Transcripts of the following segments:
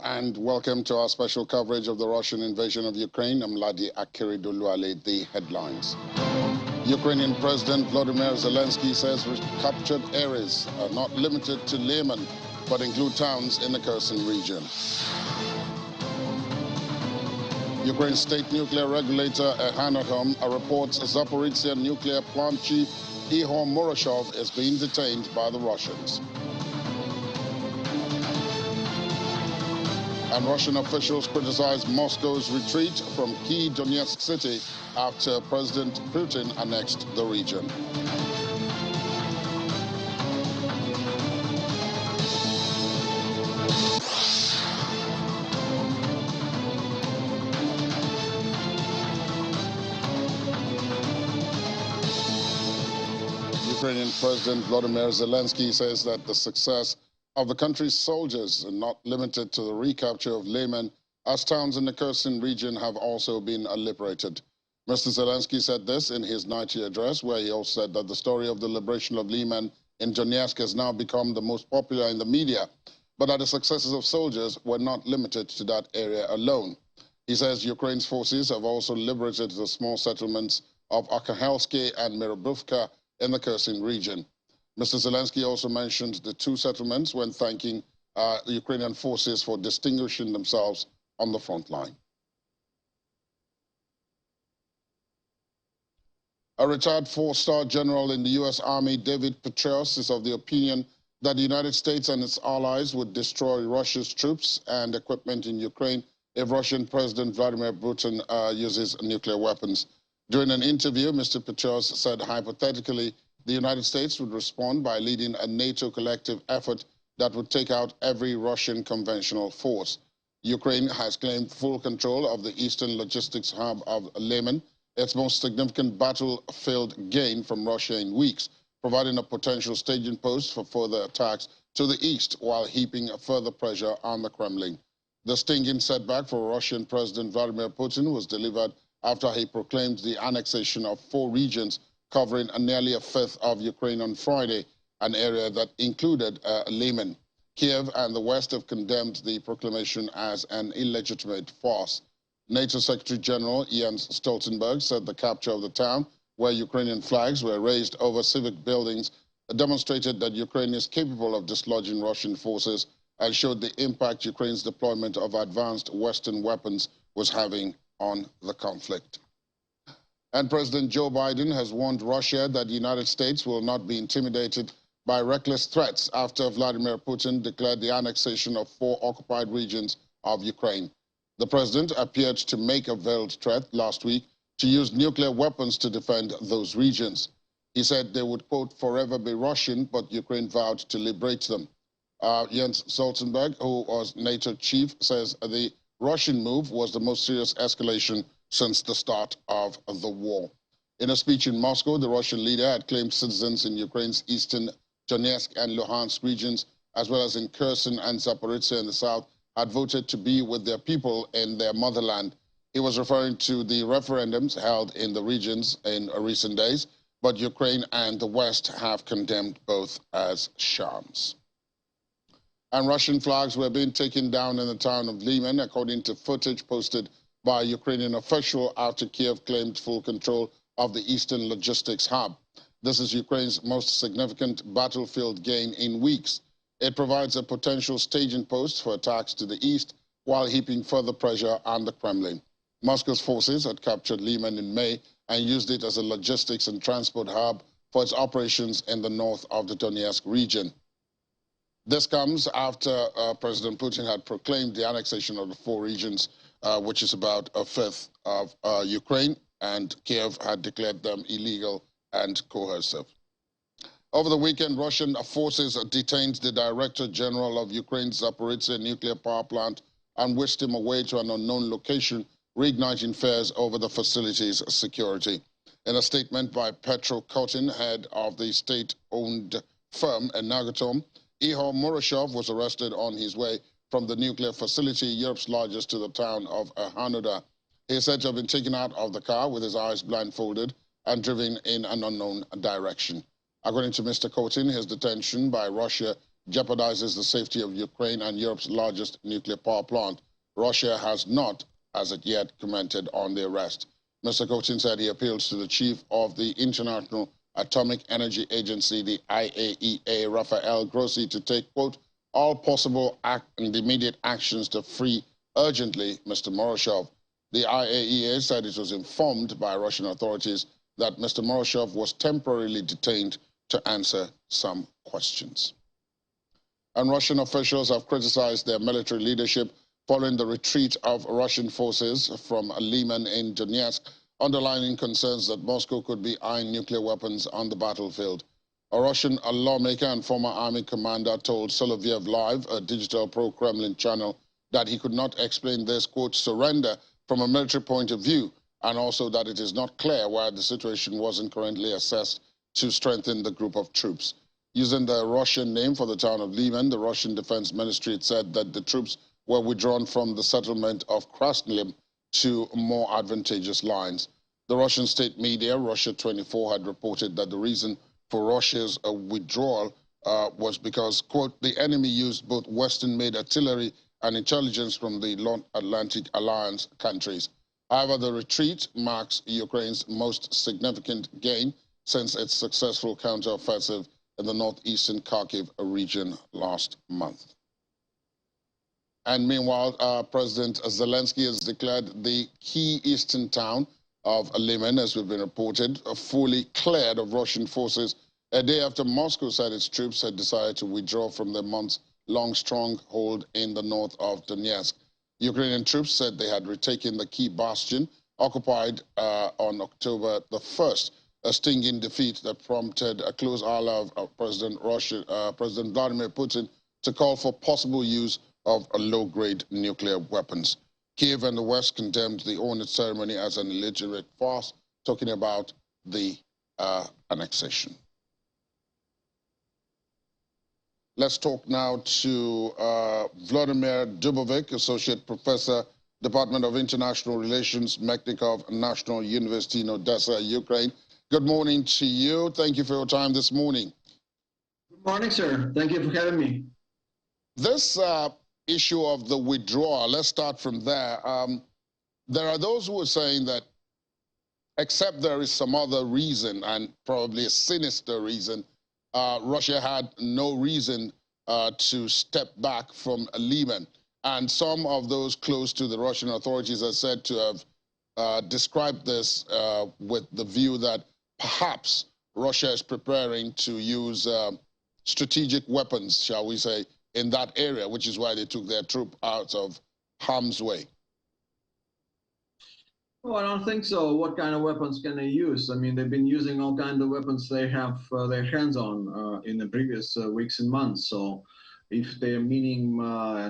and welcome to our special coverage of the Russian invasion of Ukraine. I'm Ladi Akiridoluale. The headlines. Ukrainian President Volodymyr Zelensky says recaptured areas are not limited to Lyman, but include towns in the Kherson region. Ukraine's state nuclear regulator Enenergo reports Zaporizhzhia nuclear plant chief Ihor Murashov is being detained by the Russians. And Russian officials criticize Moscow's retreat from key Donetsk city after President Putin annexed the region. Ukrainian President Volodymyr Zelensky says that the success of the country's soldiers are not limited to the recapture of Lyman, as towns in the Kherson region have also been liberated. Mr. Zelensky said this in his nightly address, where he also said that the story of the liberation of Lyman in Donetsk has now become the most popular in the media, but that the successes of soldiers were not limited to that area alone. He says Ukraine's forces have also liberated the small settlements of Arkhangelsk and Mirobivka in the Kherson region. Mr. Zelensky also mentioned the two settlements when thanking the Ukrainian forces for distinguishing themselves on the front line. A retired four-star general in the U.S. Army, David Petraeus, is of the opinion that the United States and its allies would destroy Russia's troops and equipment in Ukraine if Russian President Vladimir Putin uses nuclear weapons. During an interview, Mr. Petraeus said hypothetically the United States would respond by leading a NATO collective effort that would take out every Russian conventional force. Ukraine has claimed full control of the eastern logistics hub of Lyman, its most significant battlefield gain from Russia in weeks, providing a potential staging post for further attacks to the east while heaping further pressure on the Kremlin. The stinging setback for Russian President Vladimir Putin was delivered after he proclaimed the annexation of 4 regions covering nearly a fifth of Ukraine on Friday, an area that included Lyman. Kiev and the West have condemned the proclamation as an illegitimate farce. NATO Secretary General Jens Stoltenberg said the capture of the town, where Ukrainian flags were raised over civic buildings, demonstrated that Ukraine is capable of dislodging Russian forces and showed the impact Ukraine's deployment of advanced Western weapons was having on the conflict. And President Joe Biden has warned Russia that the United States will not be intimidated by reckless threats after Vladimir Putin declared the annexation of 4 occupied regions of Ukraine. The president appeared to make a veiled threat last week to use nuclear weapons to defend those regions. He said they would, quote, forever be Russian, but Ukraine vowed to liberate them. Jens Stoltenberg, who was NATO chief, says the Russian move was the most serious escalation since the start of the war. In a speech in Moscow, the Russian leader had claimed citizens in Ukraine's eastern Donetsk and Luhansk regions, as well as in Kherson and Zaporizhzhia in the south, had voted to be with their people in their motherland. He was referring to the referendums held in the regions in recent days, but Ukraine and the West have condemned both as shams. And Russian flags were being taken down in the town of Lyman, according to footage posted by a Ukrainian official after Kiev claimed full control of the eastern logistics hub. This is Ukraine's most significant battlefield gain in weeks. It provides a potential staging post for attacks to the east while heaping further pressure on the Kremlin. Moscow's forces had captured Lyman in May and used it as a logistics and transport hub for its operations in the north of the Donetsk region. This comes after President Putin had proclaimed the annexation of the 4 regions, which is about a fifth of Ukraine, and Kiev had declared them illegal and coercive. Over the weekend, Russian forces detained the Director General of Ukraine's Zaporizhzhia nuclear power plant and whisked him away to an unknown location, reigniting fears over the facility's security. In a statement by Petraeus, head of the state-owned firm Enenergo, Ihor Murashov was arrested on his way from the nuclear facility, Europe's largest, to the town of Hanoda. He is said to have been taken out of the car with his eyes blindfolded and driven in an unknown direction. According to Mr. Kotin, his detention by Russia jeopardizes the safety of Ukraine and Europe's largest nuclear power plant. Russia has not, as of yet, commented on the arrest. Mr. Putin said he appeals to the chief of the International Atomic Energy Agency, the IAEA, Rafael Grossi, to take, quote, all possible and immediate actions to free urgently Mr. Moroshov. The IAEA said it was informed by Russian authorities that Mr. Moroshov was temporarily detained to answer some questions. And Russian officials have criticized their military leadership following the retreat of Russian forces from Liman in Donetsk, underlining concerns that Moscow could be eyeing nuclear weapons on the battlefield. A Russian lawmaker and former army commander told Soloviev Live, a digital pro-Kremlin channel, that he could not explain this, quote, surrender from a military point of view, and also that it is not clear why the situation wasn't currently assessed to strengthen the group of troops. Using the Russian name for the town of Liman, the Russian Defense Ministry said that the troops were withdrawn from the settlement of Krasnlim to more advantageous lines. The Russian state media, Russia 24, had reported that the reason for Russia's withdrawal was because, quote, the enemy used both Western-made artillery and intelligence from the North Atlantic Alliance countries. However, the retreat marks Ukraine's most significant gain since its successful counteroffensive in the northeastern Kharkiv region last month. And meanwhile, President Zelensky has declared the key eastern town of Liman, as we've been reported, fully cleared of Russian forces a day after Moscow said its troops had decided to withdraw from their months-long stronghold in the north of Donetsk. Ukrainian troops said they had retaken the key bastion occupied on October the 1st, a stinging defeat that prompted a close ally of President Vladimir Putin to call for possible use of low-grade nuclear weapons. Kiev and the West condemned the honored ceremony as an illegitimate farce, talking about the annexation. Let's talk now to Vladimir Dubovic, Associate Professor, Department of International Relations, Mechnikov National University in Odessa, Ukraine. Good morning to you. Thank you for your time this morning. Good morning, sir. Thank you for having me. This issue of the withdrawal, let's start from there. There are those who are saying that except there is some other reason, and probably a sinister reason, Russia had no reason to step back from Liman. And some of those close to the Russian authorities are said to have described this with the view that perhaps Russia is preparing to use strategic weapons, shall we say, in that area, which is why they took their troop out of harm's way. Well, I don't think so. What kind of weapons can they use? I mean, they've been using all kinds of weapons they have their hands on in the previous weeks and months. So if they're meaning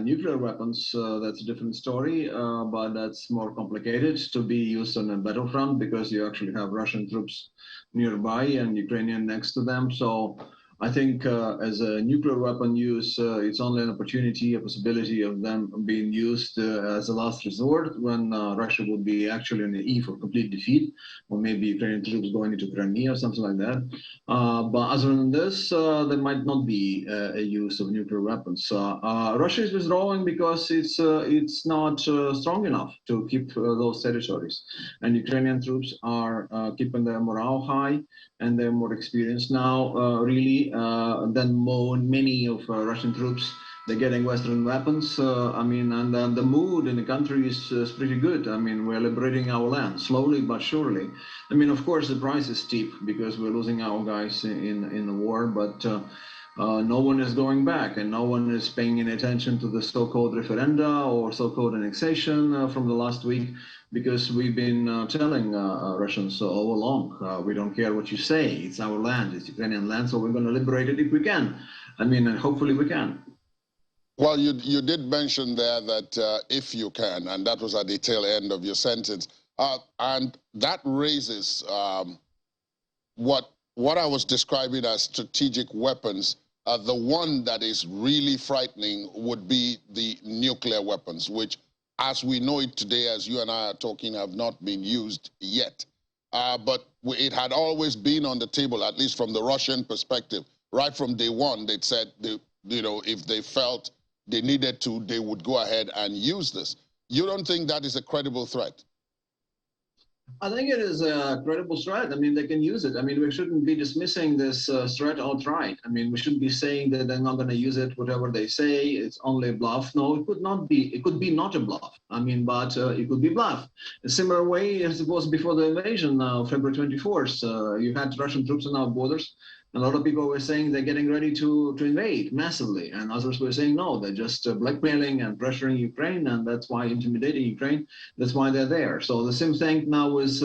nuclear weapons, that's a different story, but that's more complicated to be used on a battlefront because you actually have Russian troops nearby and Ukrainian next to them. So I think as a nuclear weapon use, it's only an opportunity, a possibility of them being used as a last resort when Russia would be actually on the eve of complete defeat, or maybe Ukrainian troops going into Crimea or something like that. But other than this, there might not be a use of nuclear weapons. Russia is withdrawing because it's not strong enough to keep those territories. And Ukrainian troops are keeping their morale high, and they're more experienced now, really, than many of Russian troops. They're getting Western weapons. I mean, and the mood in the country is pretty good. I mean, we're liberating our land, slowly but surely. I mean, of course, the price is steep because we're losing our guys in the war, but no one is going back, and no one is paying any attention to the so-called referenda or so-called annexation from the last week, because we've been telling Russians all along, we don't care what you say, it's our land, it's Ukrainian land, so we're going to liberate it if we can. I mean, and hopefully we can. Well, you did mention there that if you can, and that was at the tail end of your sentence, and that raises what I was describing as strategic weapons. The one that is really frightening would be the nuclear weapons, which, as we know it today, as you and I are talking, have not been used yet. But it had always been on the table, at least from the Russian perspective. Right from day one, they'd said if they felt they needed to, they would go ahead and use this. You don't think that is a credible threat? I think it is a credible threat. I mean, they can use it. I mean, we shouldn't be dismissing this threat outright. I mean, we shouldn't be saying that they're not going to use it, whatever they say, it's only a bluff. No, it could not be. It could be not a bluff. I mean, but it could be bluff. A similar way as it was before the invasion, February 24th. You had Russian troops on our borders. A lot of people were saying they're getting ready to invade massively, and others were saying no, they're just blackmailing and pressuring Ukraine, and that's why intimidating Ukraine. That's why they're there. So the same thing now with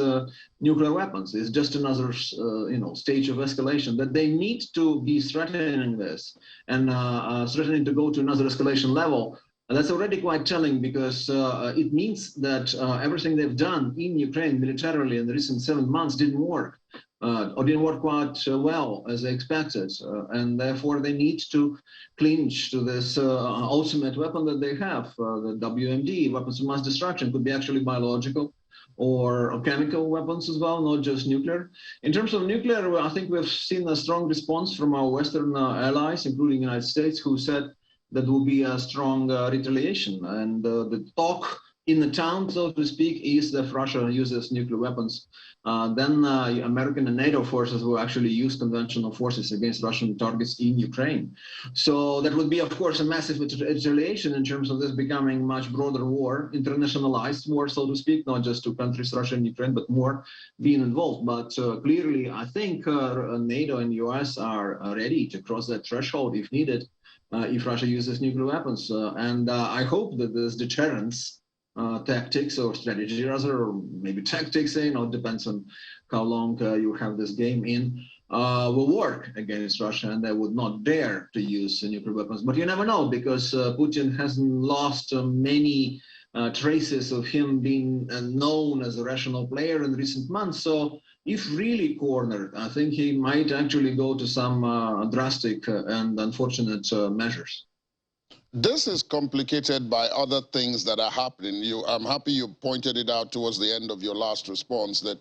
nuclear weapons. It's just another stage of escalation that they need to be threatening this and threatening to go to another escalation level. And that's already quite telling because it means that everything they've done in Ukraine militarily in the recent 7 months didn't work. Or didn't work quite well as they expected. And therefore they need to clinch to this ultimate weapon that they have, the WMD, weapons of mass destruction, could be actually biological or chemical weapons as well, not just nuclear. In terms of nuclear, I think we've seen a strong response from our Western allies, including the United States, who said that will be a strong retaliation. And the talk in the town, so to speak, is that if Russia uses nuclear weapons, then American and NATO forces will actually use conventional forces against Russian targets in Ukraine. So that would be, of course, a massive retaliation in terms of this becoming much broader war, internationalized war, so to speak, not just two countries, Russia and Ukraine, but more being involved. But clearly, I think NATO and US are ready to cross that threshold if needed, if Russia uses nuclear weapons. And I hope that this deterrence tactics or strategy rather, or maybe tactics, it depends on how long you have this game in, will work against Russia, and they would not dare to use nuclear weapons. But you never know, because Putin hasn't lost many traces of him being known as a rational player in recent months. So if really cornered, I think he might actually go to some drastic and unfortunate measures. This is complicated by other things that are happening. I'm happy you pointed it out towards the end of your last response that,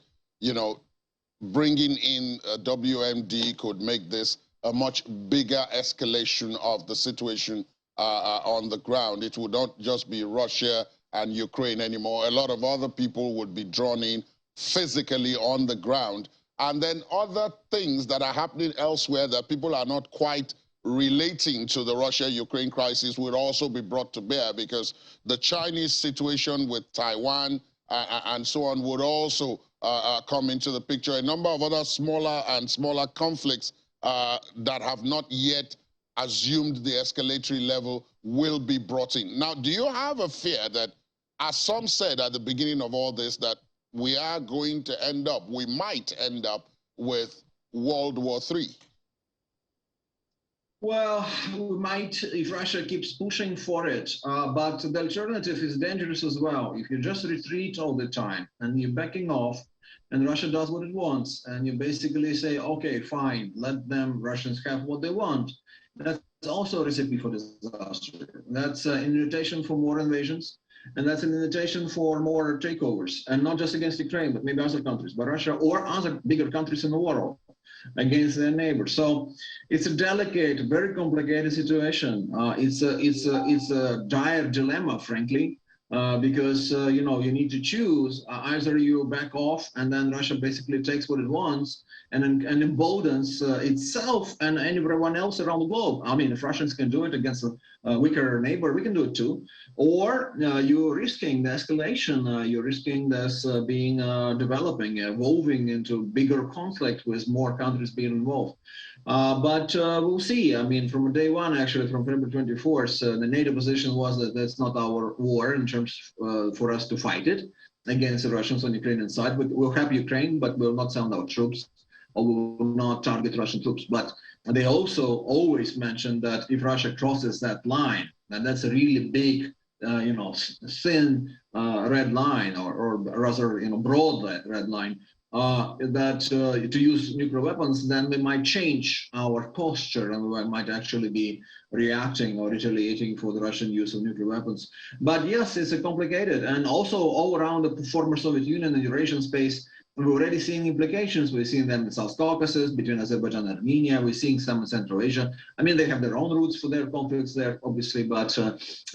bringing in a WMD could make this a much bigger escalation of the situation on the ground. It would not just be Russia and Ukraine anymore. A lot of other people would be drawn in physically on the ground. And then other things that are happening elsewhere that people are not quite relating to the Russia-Ukraine crisis would also be brought to bear, because the Chinese situation with Taiwan and so on would also come into the picture. A number of other smaller and smaller conflicts that have not yet assumed the escalatory level will be brought in. Now, do you have a fear that, as some said at the beginning of all this, that we might end up with World War III? Well, we might if Russia keeps pushing for it, but the alternative is dangerous as well. If you just retreat all the time and you're backing off and Russia does what it wants and you basically say, okay, fine, let them, Russians, have what they want, that's also a recipe for disaster. That's an invitation for more invasions, and that's an invitation for more takeovers, and not just against Ukraine, but maybe other countries, but Russia or other bigger countries in the world against their neighbors. So it's a delicate, very complicated situation. It's a dire dilemma, frankly, because you need to choose. Either you back off and then Russia basically takes what it wants and emboldens itself and everyone else around the globe. I mean, if Russians can do it against a weaker neighbor, we can do it too. Or you're risking the escalation. You're risking this developing, evolving into bigger conflict with more countries being involved. But we'll see. I mean, from day one, actually, from February 24th, the NATO position was that that's not our war in terms for us to fight it against the Russians on the Ukrainian side. We'll help Ukraine, but we'll not send our troops, or we will not target Russian troops. But they also always mentioned that if Russia crosses that line, then that's a really big, thin red line, or rather, broad red line, that to use nuclear weapons, then we might change our posture and we might actually be reacting or retaliating for the Russian use of nuclear weapons. But yes, it's complicated. And also all around the former Soviet Union and Eurasian space, we're already seeing implications. We're seeing them in South Caucasus, between Azerbaijan and Armenia. We're seeing some in Central Asia. I mean, they have their own roots for their conflicts there, obviously, but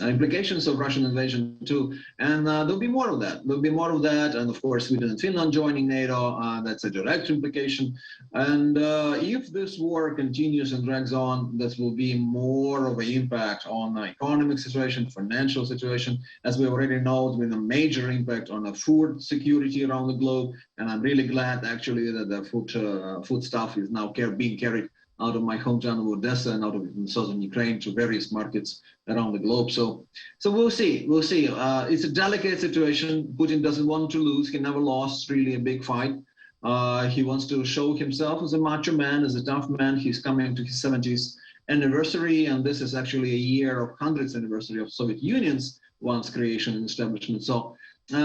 implications of Russian invasion too. And there'll be more of that. There'll be more of that. And of course, Sweden and Finland joining NATO, that's a direct implication. And if this war continues and drags on, this will be more of an impact on the economic situation, financial situation. As we already know, it's been a major impact on the food security around the globe. And I'm really glad, actually, that the food stuff is now being carried out of my hometown of Odessa and out of southern Ukraine to various markets around the globe. So we'll see. We'll see. It's a delicate situation. Putin doesn't want to lose. He never lost really a big fight. He wants to show himself as a macho man, as a tough man. He's coming to his 70th anniversary, and this is actually a year of 100th anniversary of Soviet Union's once creation and establishment. So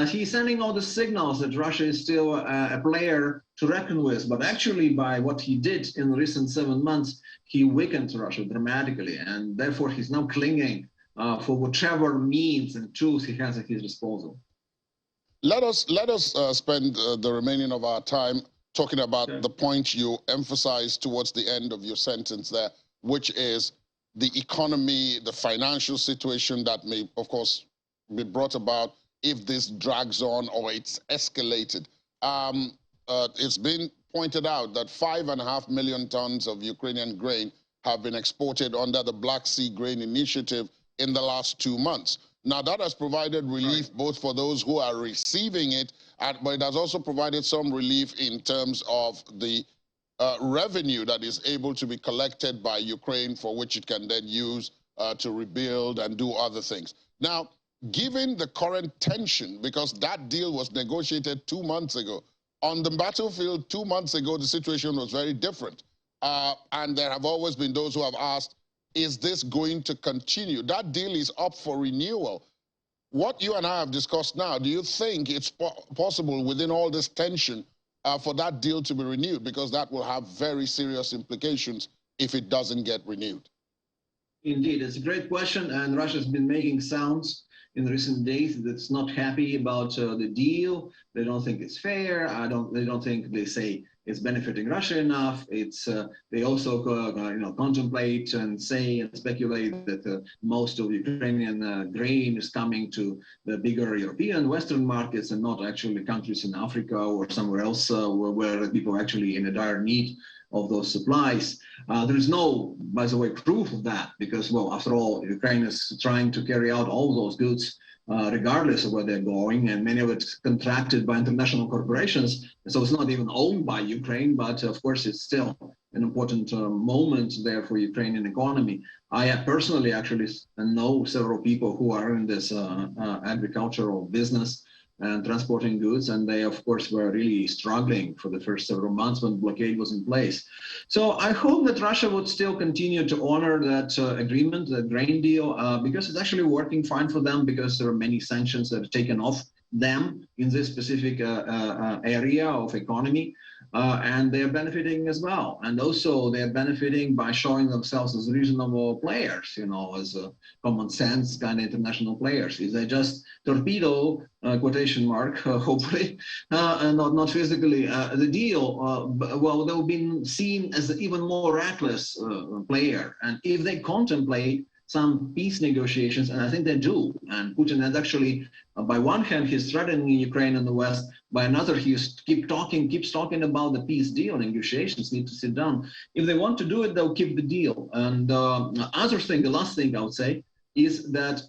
he's sending all the signals that Russia is still a player to reckon with, but actually by what he did in the recent 7 months, he weakened Russia dramatically, and therefore he's now clinging for whatever means and tools he has at his disposal. Let us spend the remaining of our time talking about the point you emphasized towards the end of your sentence there, which is the economy, the financial situation that may, of course, be brought about if this drags on or it's escalated. It's been pointed out that 5.5 million tons of Ukrainian grain have been exported under the Black Sea Grain Initiative in the last 2 months. Now, that has provided relief both for those who are receiving it, but it has also provided some relief in terms of the revenue that is able to be collected by Ukraine, for which it can then use to rebuild and do other things. Now, given the current tension, because that deal was negotiated 2 months ago, on the battlefield 2 months ago, the situation was very different. And there have always been those who have asked, is this going to continue? That deal is up for renewal. What you and I have discussed now, do you think it's possible within all this tension for that deal to be renewed? Because that will have very serious implications if it doesn't get renewed. Indeed, it's a great question, and Russia's been making sounds in recent days that's not happy about the deal. They don't think it's fair. They don't think, they say, it's benefiting Russia enough. It's they also contemplate and say and speculate that most of Ukrainian grain is coming to the bigger European Western markets and not actually countries in Africa or somewhere else where people are actually in a dire need of those supplies. There is no, by the way, proof of that because, well, after all, Ukraine is trying to carry out all those goods regardless of where they're going, and many of it's contracted by international corporations. So it's not even owned by Ukraine, but of course it's still an important moment there for Ukrainian economy. I personally actually know several people who are in this agricultural business and transporting goods, and they of course were really struggling for the first several months when the blockade was in place. So I hope that Russia would still continue to honor that agreement, the grain deal, because it's actually working fine for them, because there are many sanctions that are taken off them in this specific area of economy. And they're benefiting as well. And also they're benefiting by showing themselves as reasonable players, as common sense kind of international players. If they just torpedo, quotation mark, hopefully, and not physically, the deal, well, they'll be seen as an even more reckless player. And if they contemplate some peace negotiations, and I think they do. And Putin has actually, by one hand, he's threatening Ukraine and the West. By another, he keeps talking about the peace deal. Negotiations need to sit down. If they want to do it, they'll keep the deal. And the last thing I would say is that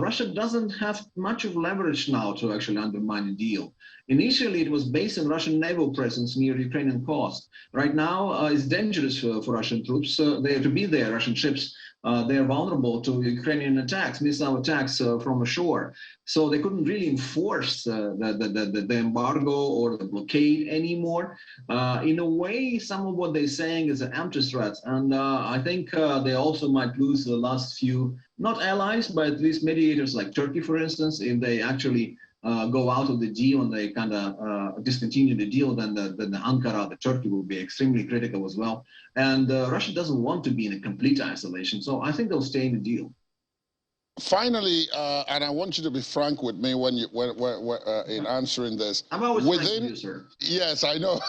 Russia doesn't have much of leverage now to actually undermine a deal. Initially, it was based on Russian naval presence near Ukrainian coast. Right now, it's dangerous for Russian troops. They have to be there, Russian ships. They are vulnerable to Ukrainian attacks, missile attacks from ashore. So they couldn't really enforce the embargo or the blockade anymore. In a way, some of what they're saying is an empty threat. And I think they also might lose the last few, not allies, but at least mediators like Turkey, for instance, if they actually go out of the deal and they kind of discontinue the deal, then the Ankara, the Turkey will be extremely critical as well. And Russia doesn't want to be in a complete isolation. So I think they'll stay in the deal. Finally, and I want you to be frank with me when you in answering this. I'm always within, frank with you, sir. Yes, I know.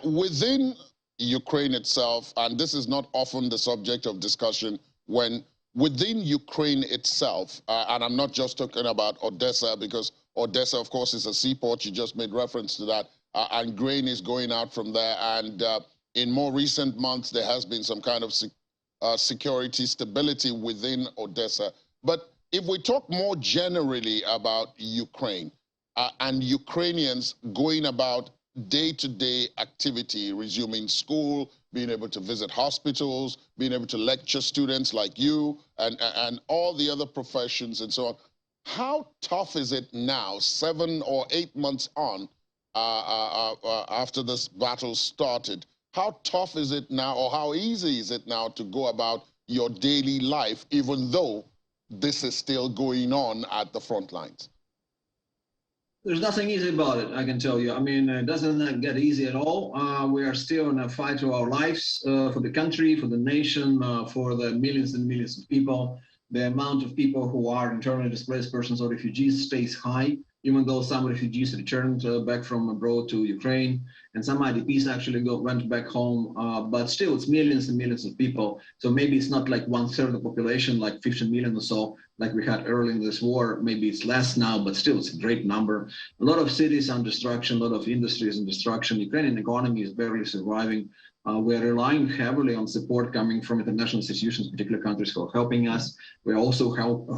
Within Ukraine itself, and this is not often the subject of discussion, when within Ukraine itself, and I'm not just talking about Odessa, because Odessa, of course, is a seaport. You just made reference to that, and grain is going out from there. And in more recent months, there has been some kind of security stability within Odessa. But if we talk more generally about Ukraine and Ukrainians going about day-to-day activity, resuming school, being able to visit hospitals, being able to lecture students like you, and all the other professions and so on, how tough is it now, 7 or 8 months on, after this battle started? How tough is it now, or how easy is it now to go about your daily life, even though this is still going on at the front lines? There's nothing easy about it, I can tell you. I mean, it doesn't get easy at all. We are still in a fight for our lives, for the country, for the nation, for the millions and millions of people. The amount of people who are internally displaced persons or refugees stays high, even though some refugees returned back from abroad to Ukraine, and some IDPs actually went back home. But still, it's millions and millions of people. So maybe it's not like 1/3 of the population, like 15 million or so, like we had early in this war. Maybe it's less now, but still, it's a great number. A lot of cities under destruction, a lot of industries in destruction. Ukrainian economy is barely surviving. We're relying heavily on support coming from international institutions, particular countries who are helping us. We're also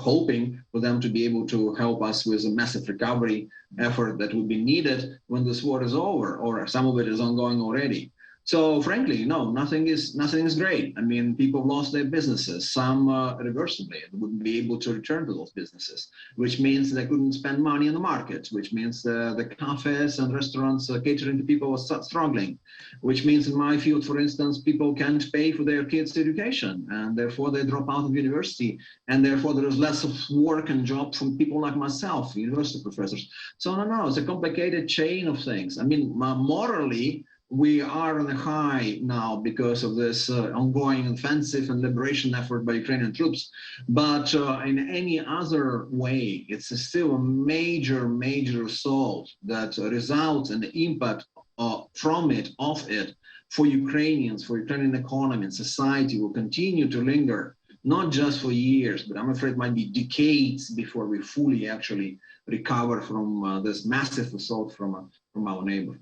hoping for them to be able to help us with a massive recovery effort that will be needed when this war is over, or some of it is ongoing already. So frankly, no, nothing is great. I mean, people lost their businesses, some irreversibly, and wouldn't be able to return to those businesses, which means they couldn't spend money in the market, which means the cafes and restaurants catering to people are struggling, which means in my field, for instance, people can't pay for their kids' education, and therefore they drop out of university, and therefore there is less of work and job from people like myself, university professors. So no, it's a complicated chain of things. I mean, morally, we are on a high now because of this ongoing offensive and liberation effort by Ukrainian troops. But in any other way, it's still a major, major assault that results in the impact of it for Ukrainians, for Ukrainian economy and society will continue to linger, not just for years, but I'm afraid it might be decades before we fully actually recover from this massive assault from our neighbor.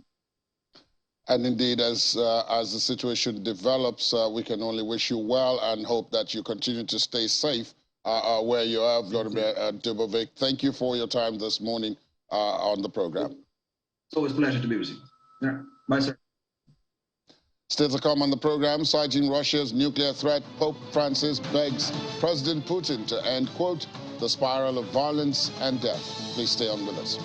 And indeed, as the situation develops, we can only wish you well and hope that you continue to stay safe where you are, Vladimir Dubovic. Thank you for your time this morning on the program. It's always a pleasure to be with you. Yeah. Bye, sir. Still to come on the program, citing Russia's nuclear threat, Pope Francis begs President Putin to end, quote, the spiral of violence and death. Please stay on with us.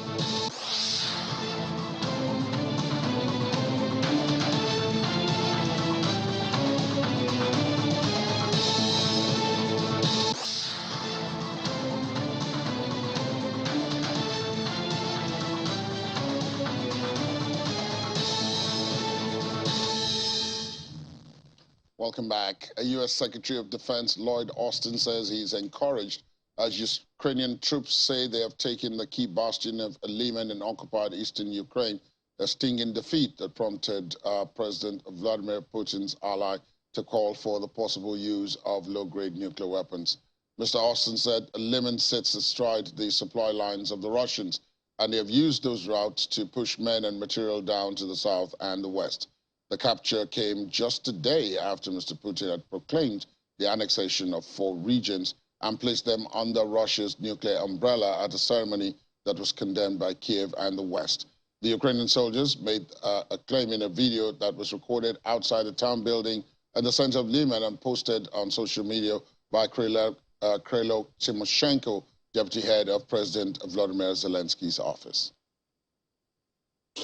Welcome back. A U.S. Secretary of Defense Lloyd Austin says he's encouraged as Ukrainian troops say they have taken the key bastion of Lyman in occupied eastern Ukraine, a stinging defeat that prompted President Vladimir Putin's ally to call for the possible use of low-grade nuclear weapons. Mr. Austin said Lyman sits astride the supply lines of the Russians, and they have used those routes to push men and material down to the south and the west. The capture came just a day after Mr. Putin had proclaimed the annexation of 4 regions and placed them under Russia's nuclear umbrella at a ceremony that was condemned by Kiev and the West. The Ukrainian soldiers made a claim in a video that was recorded outside a town building at the center of Lyman and posted on social media by Krylo Tymoshenko, deputy head of President Volodymyr Zelensky's office.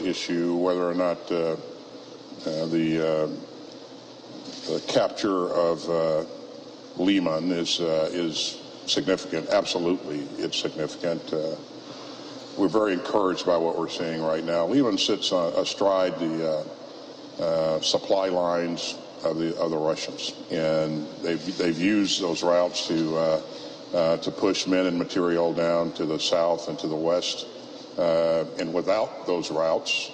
Issue whether or not the capture of Lyman is significant. Absolutely, it's significant. We're very encouraged by what we're seeing right now. Lyman sits astride the supply lines of the Russians, and they've used those routes to to push men and material down to the south and to the west. And without those routes,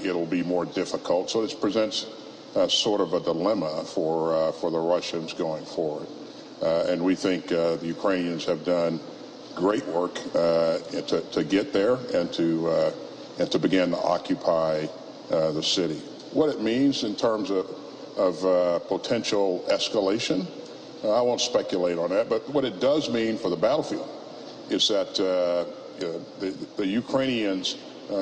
it'll be more difficult. So this presents sort of a dilemma for the Russians going forward. And we think the Ukrainians have done great work to get there and to begin to occupy the city. What it means in terms of potential escalation, I won't speculate on that, but what it does mean for the battlefield is that the Ukrainians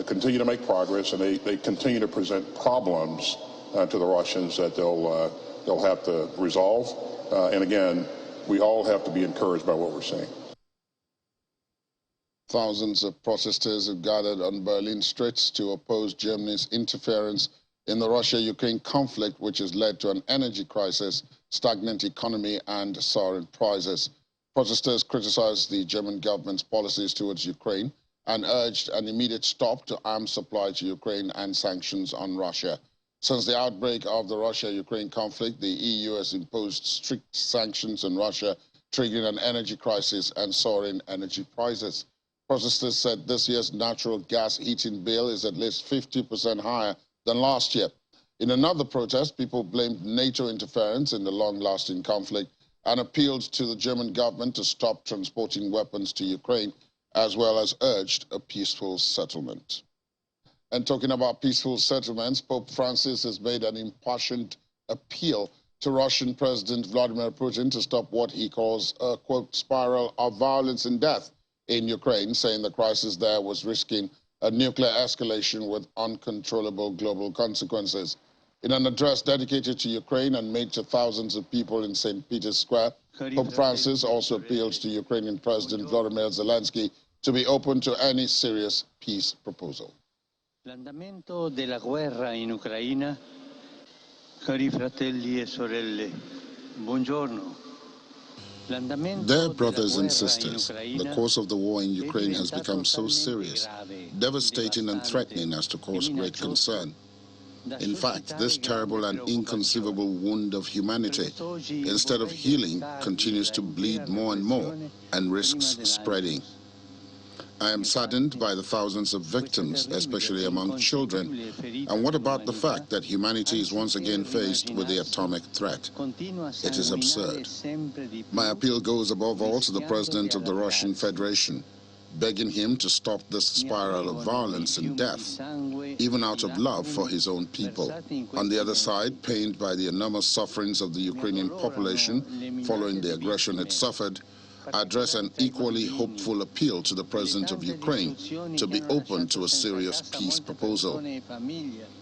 continue to make progress, and they continue to present problems to the Russians that they'll have to resolve. And again, we all have to be encouraged by what we're seeing. Thousands of protesters have gathered on Berlin streets to oppose Germany's interference in the Russia-Ukraine conflict, which has led to an energy crisis, stagnant economy, and soaring prices. Protesters criticized the German government's policies towards Ukraine and urged an immediate stop to arms supply to Ukraine and sanctions on Russia. Since the outbreak of the Russia-Ukraine conflict, the EU has imposed strict sanctions on Russia, triggering an energy crisis and soaring energy prices. Protesters said this year's natural gas heating bill is at least 50% higher than last year. In another protest, people blamed NATO interference in the long-lasting conflict and appealed to the German government to stop transporting weapons to Ukraine, as well as urged a peaceful settlement. And talking about peaceful settlements, Pope Francis has made an impassioned appeal to Russian President Vladimir Putin to stop what he calls a, quote, spiral of violence and death in Ukraine, saying the crisis there was risking a nuclear escalation with uncontrollable global consequences. In an address dedicated to Ukraine and made to thousands of people in St. Peter's Square, Pope Francis also appealed to Ukrainian President Volodymyr Zelensky to be open to any serious peace proposal. L'andamento della guerra in Ucraina, cari fratelli e sorelle, buongiorno. Dear brothers and sisters, the course of the war in Ukraine has become so serious, devastating and threatening as to cause great concern. In fact, this terrible and inconceivable wound of humanity, instead of healing, continues to bleed more and more and risks spreading. I am saddened by the thousands of victims, especially among children. And what about the fact that humanity is once again faced with the atomic threat? It is absurd. My appeal goes above all to the President of the Russian Federation, begging him to stop this spiral of violence and death, even out of love for his own people. On the other side, pained by the enormous sufferings of the Ukrainian population following the aggression it suffered, I address an equally hopeful appeal to the President of Ukraine to be open to a serious peace proposal.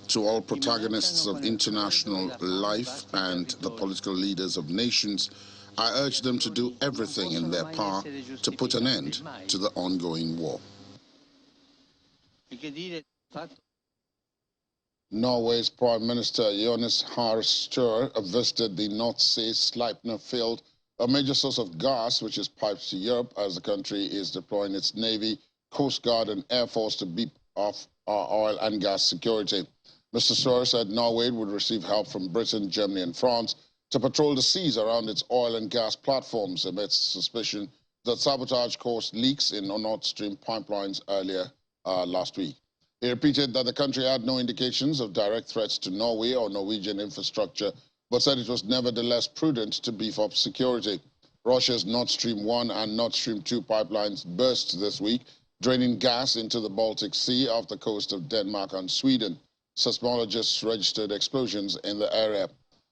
To all protagonists of international life and the political leaders of nations, I urge them to do everything in their power to put an end to the ongoing war. Norway's Prime Minister Jonas Gahr Støre visited the North Sea Sleipner field, a major source of gas which is piped to Europe as the country is deploying its Navy, Coast Guard and Air Force to beat off our oil and gas security. Mr. Støre said Norway would receive help from Britain, Germany and France to patrol the seas around its oil and gas platforms amidst suspicion that sabotage caused leaks in Nord Stream pipelines earlier last week. He repeated that the country had no indications of direct threats to Norway or Norwegian infrastructure, but said it was nevertheless prudent to beef up security. Russia's Nord Stream 1 and Nord Stream 2 pipelines burst this week, draining gas into the Baltic Sea off the coast of Denmark and Sweden. Seismologists registered explosions in the area.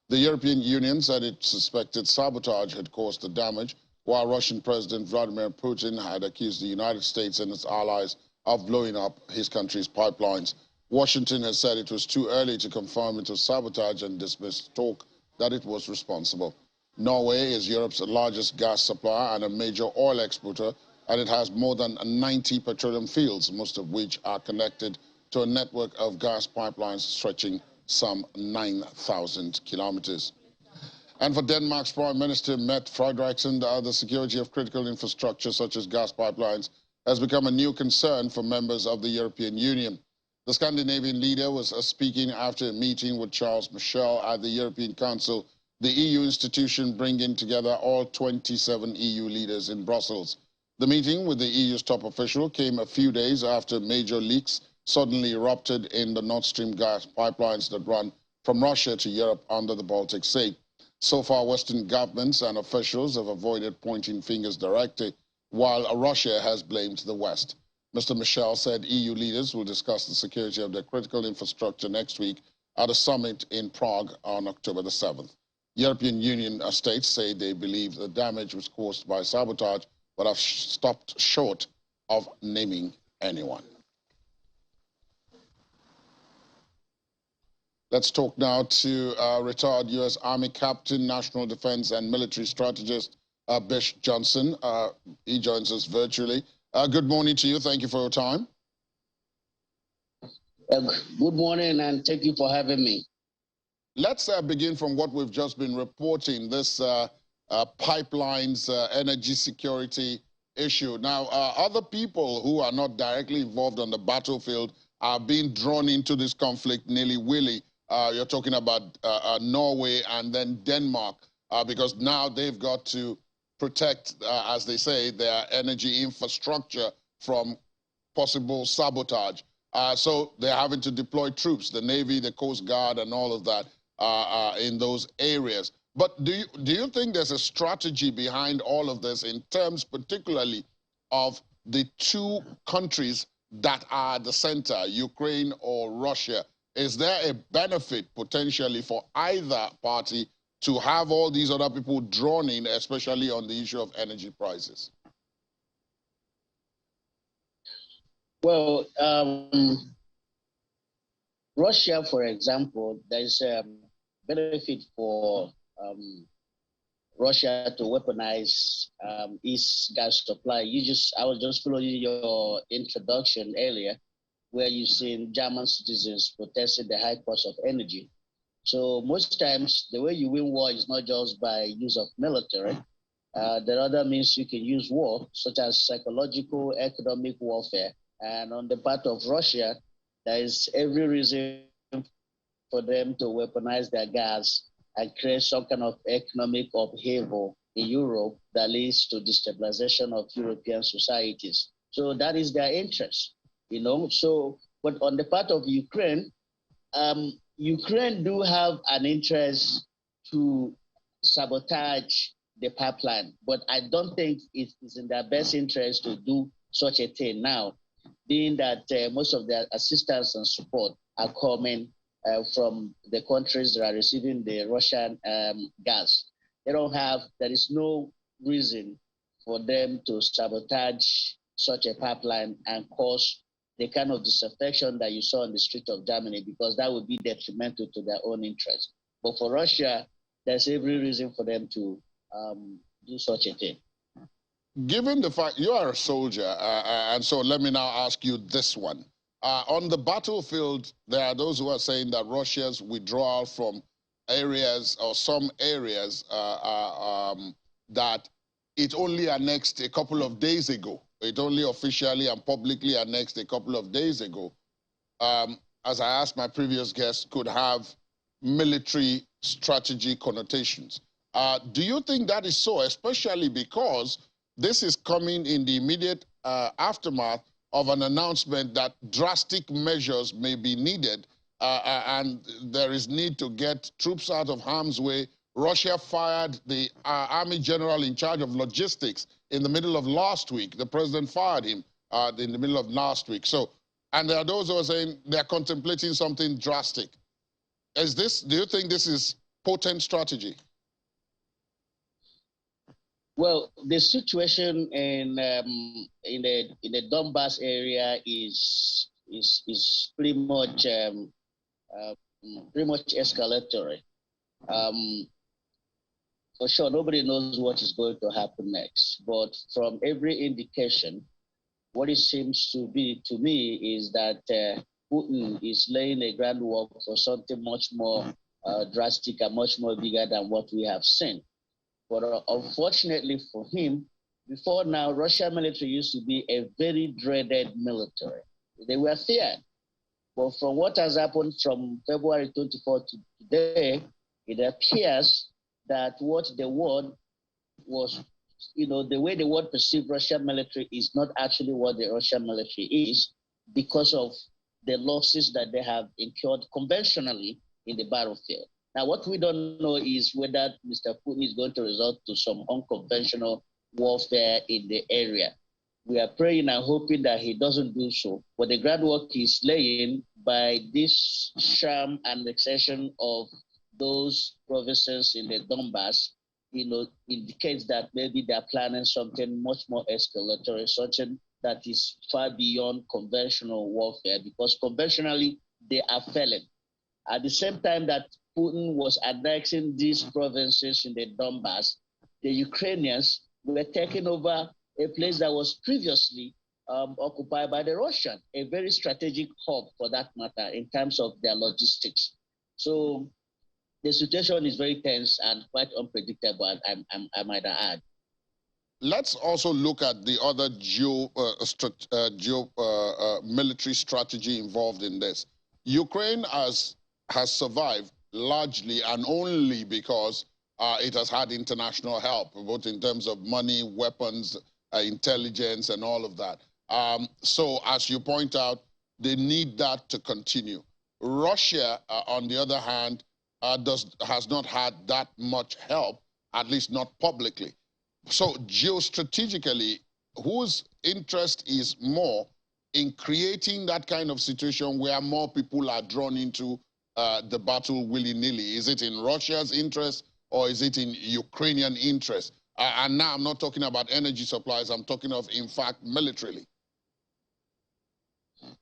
The European Union said it suspected sabotage had caused the damage, while Russian President Vladimir Putin had accused the United States and its allies of blowing up his country's pipelines. Washington has said it was too early to confirm it was sabotage and dismissed talk that it was responsible. Norway is Europe's largest gas supplier and a major oil exporter, and it has more than 90 petroleum fields, most of which are connected to a network of gas pipelines stretching some 9,000 kilometers. And for Denmark's Prime Minister Mette Frederiksen, the security of critical infrastructure such as gas pipelines has become a new concern for members of the European Union. The Scandinavian leader was speaking after a meeting with Charles Michel at the European Council the EU institution bringing together all 27 EU leaders in Brussels. The meeting with the EU's top official came a few days after major leaks suddenly erupted in the Nord Stream gas pipelines that run from Russia to Europe under the Baltic Sea. So far, Western governments and officials have avoided pointing fingers directly, while Russia has blamed the West. Mr. Michel said EU leaders will discuss the security of their critical infrastructure next week at a summit in Prague on October the 7th. European Union states say they believe the damage was caused by sabotage, but have stopped short of naming anyone. Let's talk now to retired U.S. Army Captain, National Defense and Military Strategist Bish Johnson. He joins us virtually. Good morning to you. Thank you for your time. Good morning, and thank you for having me. Let's begin from what we've just been reporting, this pipelines energy security issue. Now, other people who are not directly involved on the battlefield are being drawn into this conflict nilly-willy. You're talking about Norway and then Denmark, because now they've got to protect, as they say, their energy infrastructure from possible sabotage. So they're having to deploy troops, the Navy, the Coast Guard, and all of that in those areas. But do you think there's a strategy behind all of this in terms particularly of the two countries that are at the center, Ukraine or Russia? Is there a benefit potentially for either party to have all these other people drawn in, especially on the issue of energy prices? Well, Russia, for example, there's a benefit for Russia to weaponize its gas supply. I was just following your introduction earlier, where you've seen German citizens protesting the high cost of energy. So most times, the way you win war is not just by use of military. There are other means you can use war, such as psychological, economic warfare. And on the part of Russia, there is every reason for them to weaponize their gas and create some kind of economic upheaval in Europe that leads to destabilization of European societies. So that is their interest, you know. So, but on the part of Ukraine, Ukraine do have an interest to sabotage the pipeline, but I don't think it is in their best interest to do such a thing now, being that most of their assistance and support are coming from the countries that are receiving the Russian gas. There is no reason for them to sabotage such a pipeline and cause the kind of disaffection that you saw on the street of Germany, because that would be detrimental to their own interest. But for Russia, there's every reason for them to do such a thing. Given the fact you are a soldier, and so let me now ask you this one. On the battlefield, there are those who are saying that Russia's withdrawal from areas or some areas that it only annexed a couple of days ago. It only officially and publicly annexed a couple of days ago. As I asked my previous guest, could have military strategy connotations. Do you think that is so, especially because this is coming in the immediate aftermath of an announcement that drastic measures may be needed and there is need to get troops out of harm's way? Russia fired the army general in charge of logistics in the middle of last week. The president fired him in the middle of last week. So, and there are those who are saying they're contemplating something drastic. Do you think this is potent strategy? Well, the situation in the Donbass area is pretty much escalatory. For sure, nobody knows what is going to happen next. But from every indication, what it seems to be to me is that Putin is laying a groundwork for something much more drastic and much more bigger than what we have seen. But unfortunately for him, before now, Russian military used to be a very dreaded military. They were feared. But from what has happened from February 24 to today, it appears that what the world was, the way the world perceived Russian military is not actually what the Russian military is, because of the losses that they have incurred conventionally in the battlefield. Now, what we don't know is whether Mr. Putin is going to resort to some unconventional warfare in the area. We are praying and hoping that he doesn't do so. But the groundwork is laying by this sham annexation of those provinces in the Donbass, indicates that maybe they're planning something much more escalatory, something that is far beyond conventional warfare, because conventionally they are failing. At the same time that Putin was annexing these provinces in the Donbass, the Ukrainians were taking over a place that was previously occupied by the Russians, a very strategic hub for that matter in terms of their logistics. So the situation is very tense and quite unpredictable, I might add. Let's also look at the other military strategy involved in this. Ukraine has survived largely and only because it has had international help, both in terms of money, weapons, intelligence, and all of that. So, as you point out, they need that to continue. Russia, on the other hand, has not had that much help, at least not publicly. So geostrategically, whose interest is more in creating that kind of situation where more people are drawn into the battle willy-nilly? Is it in Russia's interest or is it in Ukrainian interest? And now I'm not talking about energy supplies, I'm talking of, in fact, militarily.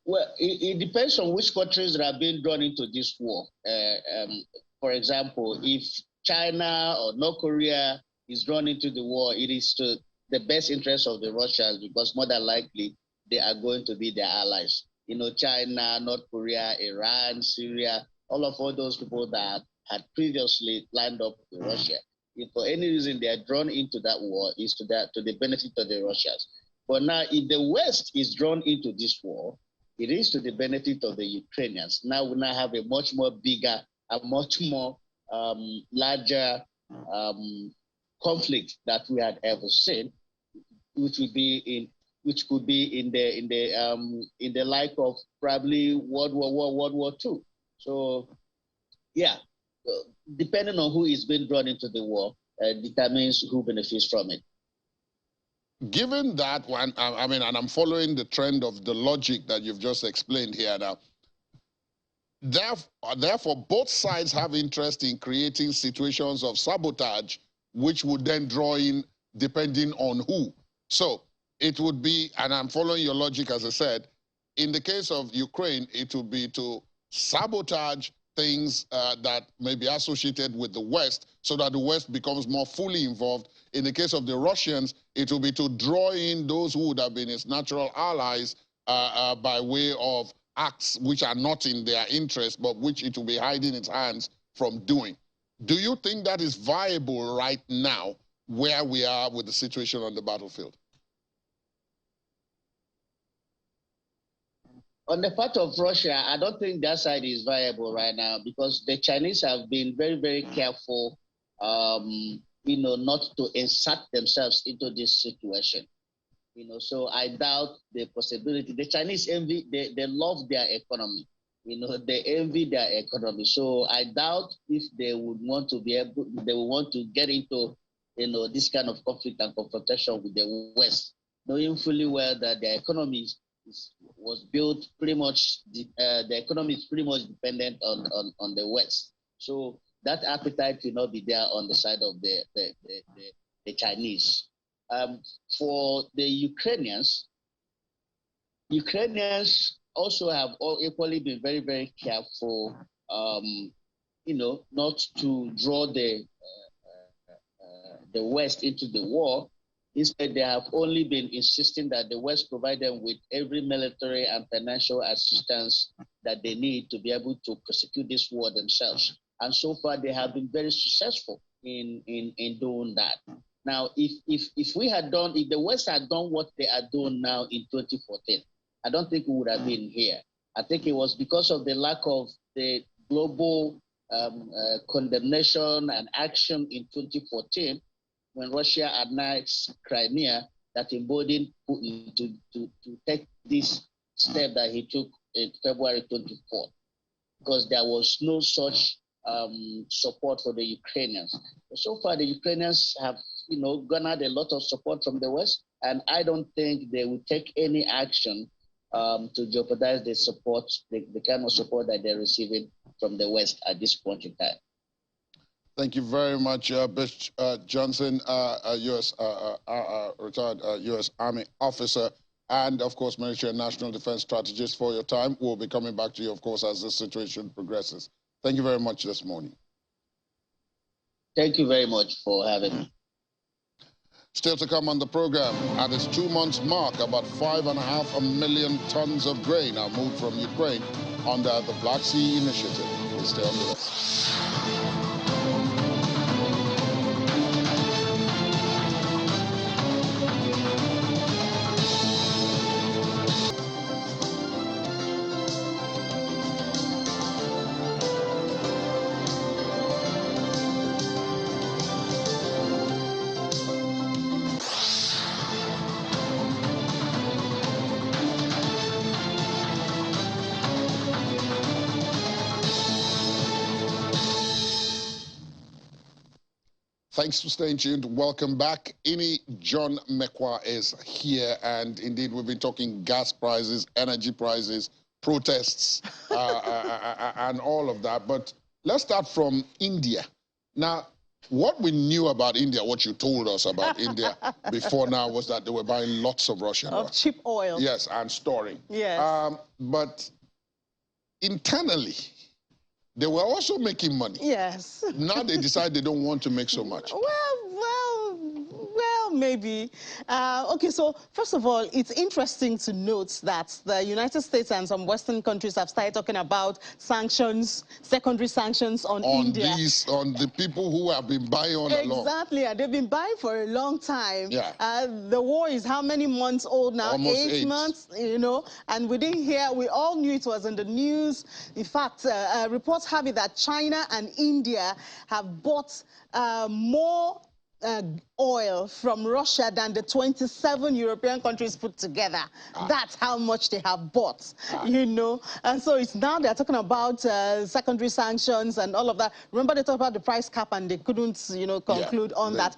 Well, it depends on which countries that are being drawn into this war. For example, if China or North Korea is drawn into the war, it is to the best interest of the Russians, because more than likely they are going to be their allies. China, North Korea, Iran, Syria, all those people that had previously lined up with Russia. If for any reason they are drawn into that war, is to the benefit of the Russians. But now, if the West is drawn into this war, it is to the benefit of the Ukrainians. Now we now have a much more bigger, a much more larger conflict that we had ever seen, which could be in the like of probably World War II. So, yeah, depending on who is being drawn into the war, determines who benefits from it. Given that one, I mean, and I'm following the trend of the logic that you've just explained here now, therefore, both sides have interest in creating situations of sabotage, which would then draw in depending on who. So it would be, and I'm following your logic, as I said, in the case of Ukraine, it would be to sabotage things that may be associated with the West so that the West becomes more fully involved. In the case of the Russians, it will be to draw in those who would have been its natural allies by way of acts which are not in their interest, but which it will be hiding its hands from doing. Do you think that is viable right now, where we are with the situation on the battlefield? On the part of Russia, I don't think that side is viable right now, because the Chinese have been very, very careful, not to insert themselves into this situation. So I doubt the possibility. The Chinese envy, they love their economy. They envy their economy. So I doubt if they would want to get into, this kind of conflict and confrontation with the West, knowing fully well that their economy was built pretty much, the economy is pretty much dependent on the West. So that appetite will not be there on the side of the Chinese. For the Ukrainians also have all equally been very, very careful, not to draw the West into the war. Instead, they have only been insisting that the West provide them with every military and financial assistance that they need to be able to prosecute this war themselves. And so far, they have been very successful in doing that. Now, if the West had done what they are doing now in 2014, I don't think we would have been here. I think it was because of the lack of the global condemnation and action in 2014 when Russia annexed Crimea that emboldened Putin to take this step that he took in February 24th, because there was no such support for the Ukrainians. So far, the Ukrainians have, garnered a lot of support from the West, and I don't think they will take any action to jeopardize the support, the kind of support that they're receiving from the West at this point in time. Thank you very much, Bishop Johnson, retired U.S. Army officer, and, of course, military and national defense strategist, for your time. We'll be coming back to you, of course, as the situation progresses. Thank you very much this morning. Thank you very much for having me. Still to come on the program, at its 2-month mark, about 5.5 million tons of grain are moved from Ukraine under the Black Sea Initiative. Please stay on with us. Thanks for staying tuned. Welcome back. Ini John Mekwa is here, and indeed we've been talking gas prices, energy prices, protests, and all of that. But let's start from India. Now, what we knew about India, what you told us about India before now, was that they were buying lots of Russian oil. Cheap oil. Yes, and storing. Yes. But internally, they were also making money. Yes. Now they decide they don't want to make so much. Well, maybe. Okay, so first of all, it's interesting to note that the United States and some Western countries have started talking about sanctions, secondary sanctions on India. On the people who have been buying all along. Exactly, and they've been buying for a long time. Yeah. The war is how many months old now? Almost 8 months, and we didn't hear, we all knew it was in the news. In fact, reports have it that China and India have bought more oil from Russia than the 27 European countries put together. That's how much they have bought, And so it's now they're talking about secondary sanctions and all of that. Remember they talked about the price cap and they couldn't, conclude on that.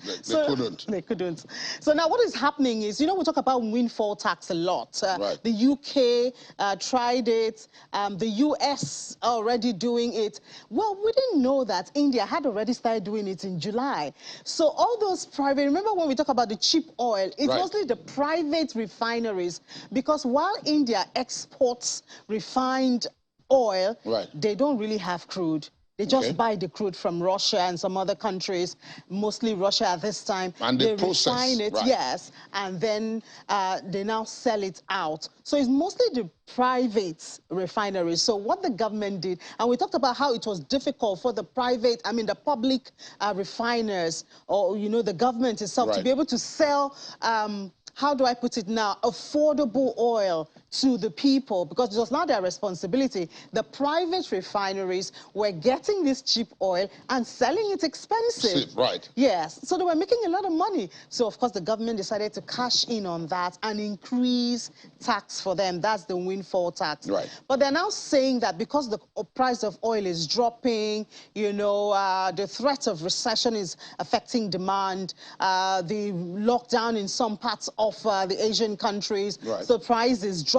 They couldn't. So now what is happening is, we talk about windfall tax a lot. Right. The UK tried it. The US already doing it. Well, we didn't know that India had already started doing it in July. So all those private, remember when we talk about the cheap oil, it's mostly the private refineries, because while India exports refined oil, they don't really have crude. They just buy the crude from Russia and some other countries, mostly Russia at this time. And they refine it, yes, and then they now sell it out. So it's mostly the private refineries. So what the government did, and we talked about how it was difficult for the the public refiners, or, the government itself to be able to sell, how do I put it now, affordable oil to the people, because it was not their responsibility. The private refineries were getting this cheap oil and selling it expensive. Right. Yes, so they were making a lot of money. So, of course, the government decided to cash in on that and increase tax for them. That's the windfall tax. Right. But they're now saying that because the price of oil is dropping, the threat of recession is affecting demand, the lockdown in some parts of the Asian countries, so price is dropping.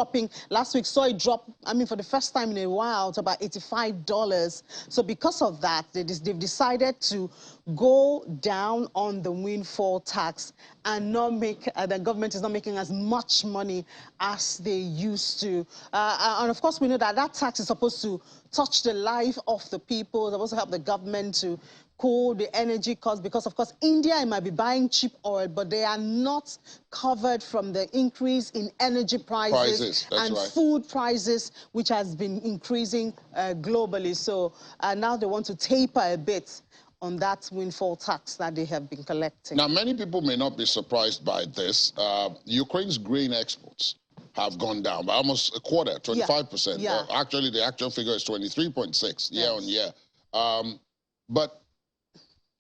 Last week saw it drop, for the first time in a while, to about $85. So because of that, they've decided to go down on the windfall tax and not make, the government is not making as much money as they used to. And of course, we know that that tax is supposed to touch the life of the people. It's supposed to help the government to cool the energy costs, because of course India might be buying cheap oil, but they are not covered from the increase in energy prices and food prices, which has been increasing globally. So now they want to taper a bit on that windfall tax that they have been collecting. Now, many people may not be surprised by this. Ukraine's grain exports have gone down by almost a quarter, 25%. Yeah. Actually, the actual figure is 23.6 year on year. But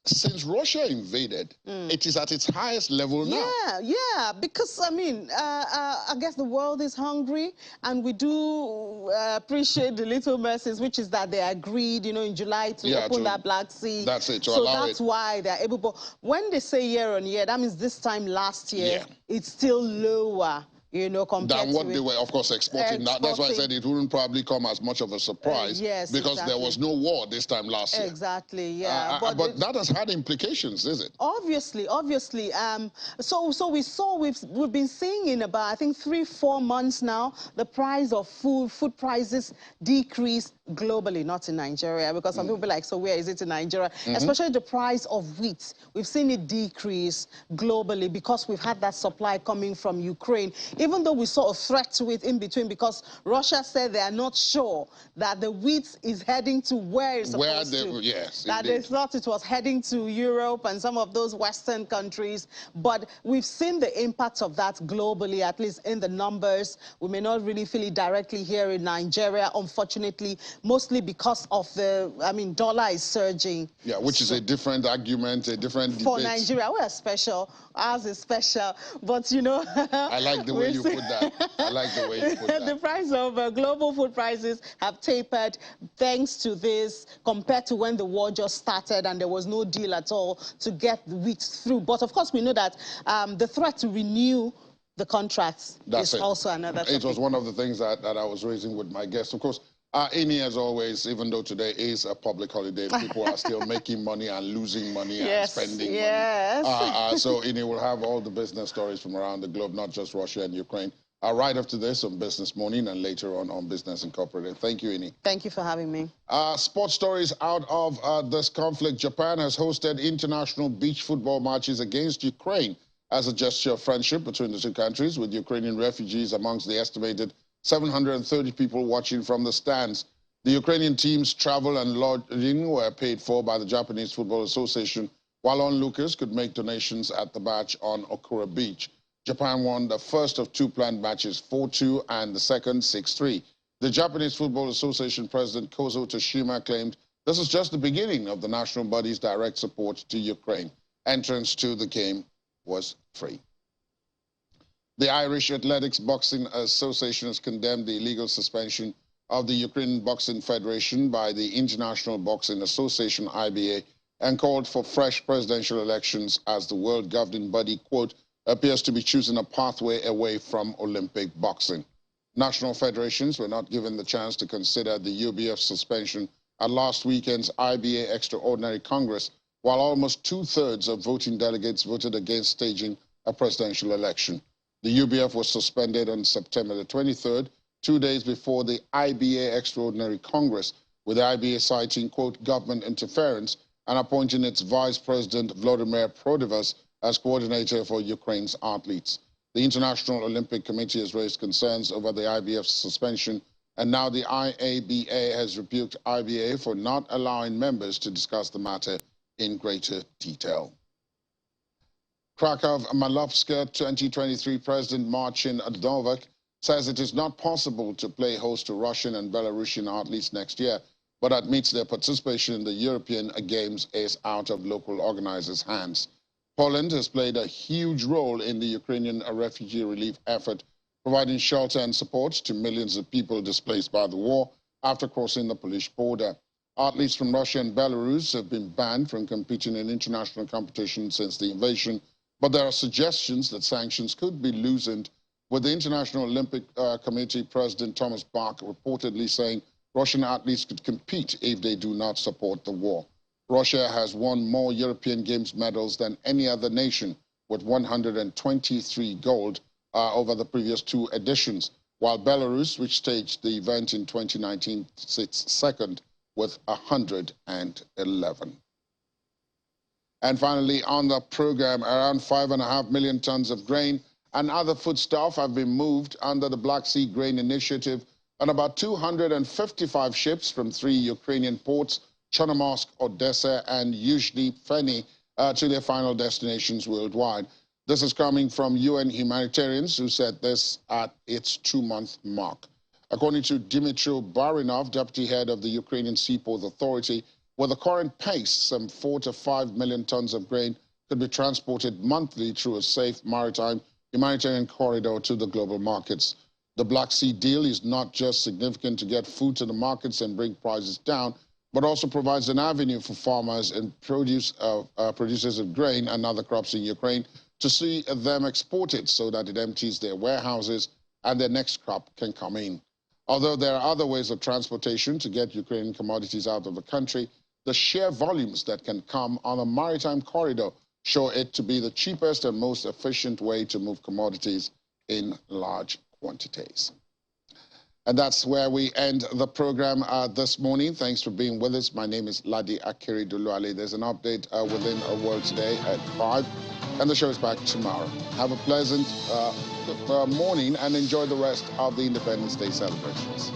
since Russia invaded, it is at its highest level now. Yeah, because, I mean, I guess the world is hungry, and we do appreciate the little mercies, which is that they agreed, you know, in July to open that Black Sea. That's it, so that's why they're able. But when they say year on year, that means this time last year, it's still lower, you know, compared than what to they were, of course, exporting. That's why I said it wouldn't probably come as much of a surprise, because there was no war this time last year. Exactly, yeah. But that has had implications, is it? Obviously. So we've been seeing in about, I think, 3-4 months now, the price of food prices decrease globally, not in Nigeria, because some people be like, so where is it in Nigeria? Especially the price of wheat. We've seen it decrease globally because we've had that supply coming from Ukraine, even though we saw a threat to it in between, because Russia said they are not sure that the wheat is heading to where it's supposed to. Yes, that they thought it was heading to Europe and some of those Western countries. But we've seen the impact of that globally, at least in the numbers. We may not really feel it directly here in Nigeria, unfortunately, mostly because of the, I mean, dollar is surging. Yeah, which is a different argument, a different debate. For Nigeria, we are special. Ours is special. But, you know... I like the way you put that. I like the way you put that. The price of global food prices have tapered thanks to this, compared to when the war just started and there was no deal at all to get the wheat through. But, of course, we know that the threat to renew the contracts is also another topic. It was one of the things that I was raising with my guests. Of course, Ini, as always, even though today is a public holiday, people are still making money and losing money and spending money. So Ini will have all the business stories from around the globe, not just Russia and Ukraine, right after this on Business Morning and later on Business Incorporated. Thank you, Ini. Thank you for having me. Sports stories out of this conflict. Japan has hosted international beach football matches against Ukraine as a gesture of friendship between the two countries, with Ukrainian refugees amongst the estimated 730 people watching from the stands. The Ukrainian team's travel and lodging were paid for by the Japanese Football Association, while onlookers could make donations at the match on Okura Beach. Japan won the first of two planned matches 4-2 and the second 6-3. The Japanese Football Association president Kozo Toshima claimed this is just the beginning of the national body's direct support to Ukraine. Entrance to the game was free. The Irish Athletics Boxing Association has condemned the illegal suspension of the Ukrainian Boxing Federation by the International Boxing Association, IBA, and called for fresh presidential elections as the world governing body, quote, appears to be choosing a pathway away from Olympic boxing. National federations were not given the chance to consider the UBF suspension at last weekend's IBA Extraordinary Congress, while almost 2/3 of voting delegates voted against staging a presidential election. The UBF was suspended on September the 23rd, 2 days before the IBA Extraordinary Congress, with the IBA citing, quote, government interference and appointing its vice president, Vladimir Prodivas, as coordinator for Ukraine's athletes. The International Olympic Committee has raised concerns over the IBF's suspension, and now the IABA has rebuked IBA for not allowing members to discuss the matter in greater detail. Krakow Malowska 2023 President Marcin Nowak says it is not possible to play host to Russian and Belarusian athletes next year, but admits their participation in the European Games is out of local organizers' hands. Poland has played a huge role in the Ukrainian refugee relief effort, providing shelter and support to millions of people displaced by the war after crossing the Polish border. Athletes from Russia and Belarus have been banned from competing in international competition since the invasion, but there are suggestions that sanctions could be loosened, with the International Olympic Committee President Thomas Bach reportedly saying Russian athletes could compete if they do not support the war. Russia has won more European Games medals than any other nation, with 123 gold over the previous two editions, while Belarus, which staged the event in 2019, sits second with 111. And finally, on the program, around 5.5 million tons of grain and other foodstuff have been moved under the Black Sea Grain Initiative on about 255 ships from 3 Ukrainian ports, Chernomorsk, Odessa, and Yuzhny Feny, to their final destinations worldwide. This is coming from UN humanitarians who said this at its 2-month mark. According to Dmytro Barinov, deputy head of the Ukrainian Seaport Authority, With the current pace, some 4 to 5 million tons of grain could be transported monthly through a safe maritime humanitarian corridor to the global markets. The Black Sea deal is not just significant to get food to the markets and bring prices down, but also provides an avenue for farmers and producers of grain and other crops in Ukraine to see them exported so that it empties their warehouses and their next crop can come in. Although there are other ways of transportation to get Ukrainian commodities out of the country, the sheer volumes that can come on a maritime corridor show it to be the cheapest and most efficient way to move commodities in large quantities. And that's where we end the program this morning. Thanks for being with us. My name is Ladi Akiri Duluale. There's an update within a World Today at 5, and the show is back tomorrow. Have a pleasant morning and enjoy the rest of the Independence Day celebrations.